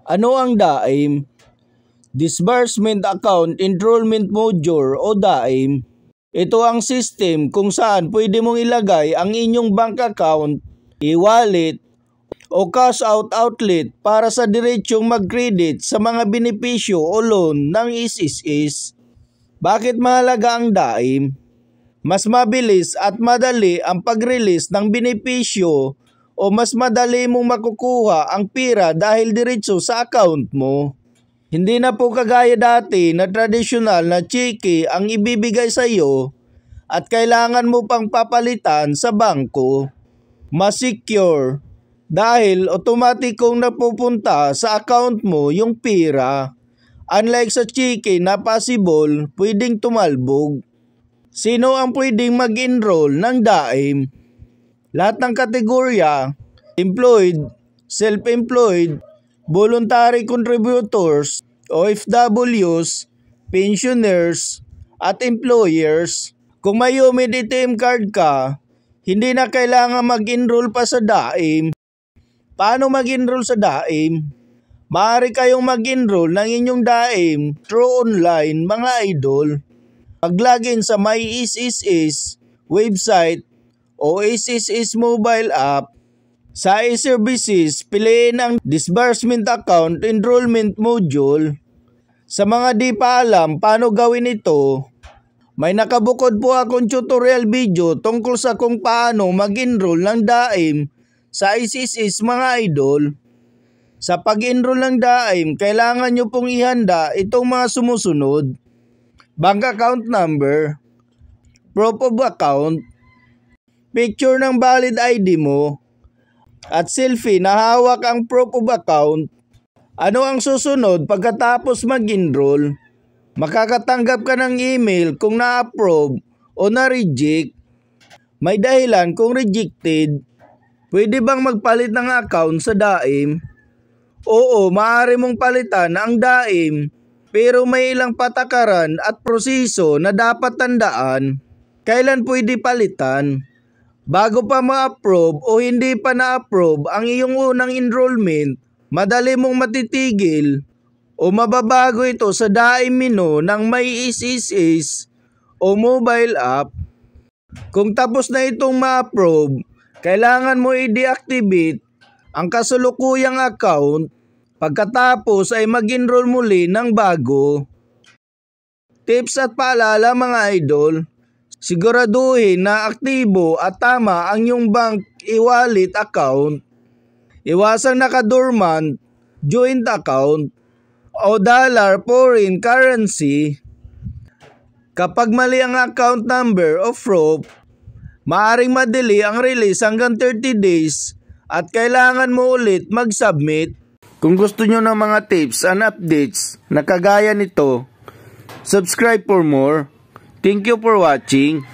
Ano ang DAIM? Disbursement Account Enrollment Module o DAIM. Ito ang system kung saan pwede mong ilagay ang inyong bank account, e-wallet, o cash out outlet para sa diretsong mag-credit sa mga benepisyo o loan ng SSS. Bakit mahalaga ang DAIM? Mas mabilis at madali ang pag-release ng benepisyo o mas madali mong makukuha ang pera dahil diretso sa account mo. Hindi na po kagaya dati na tradisyonal na cheque ang ibibigay sa iyo at kailangan mo pang papalitan sa bangko. Mas secure dahil automatikong napupunta sa account mo yung pera. Unlike sa cheque na possible, pwedeng tumalbog. Sino ang pwedeng mag-enroll ng DAIM? Lahat ng kategorya, employed, self-employed, voluntary contributors, OFWs, pensioners, at employers. Kung may UMID ATM card ka, hindi na kailangan mag-enroll pa sa DAIM. Paano mag-enroll sa DAIM? Maaari kayong mag-enroll ng inyong DAIM through online mga idol. Mag-login sa My SSS website o SSS mobile app. Sa e-services, piliin ang Disbursement Account Enrollment Module. Sa mga di pa alam paano gawin ito, may nakabukod po akong tutorial video tungkol sa kung paano mag-enroll ng DAIM sa SSS mga idol. Sa pag-enroll ng DAIM, kailangan nyo pong ihanda itong mga sumusunod. Bank account number, proof of account, picture ng valid ID mo, at selfie na hawak ang proof of account. Ano ang susunod pagkatapos mag-enroll? Makakatanggap ka ng email kung na-approve o na-reject. May dahilan kung rejected. Pwede bang magpalit ng account sa DAIM? Oo, maaari mong palitan ang DAIM pero may ilang patakaran at proseso na dapat tandaan. Kailan pwede palitan? Bago pa ma-approve o hindi pa na-approve ang iyong unang enrollment, madali mong matitigil o mababago ito sa DAIM menu ng My SSS o mobile app. Kung tapos na itong ma-approve, kailangan mo i-deactivate ang kasalukuyang account. Pagkatapos ay mag-enroll muli ng bago. Tips at paalala mga idol. Siguraduhin na aktibo at tama ang iyong bank e-wallet account. Iwasang naka-dormant, joint account, o dollar foreign currency. Kapag mali ang account number o proof, maaring madali ang release hanggang 30 days at kailangan mo ulit mag-submit. Kung gusto nyo ng mga tips and updates na kagaya nito, subscribe for more. Thank you for watching.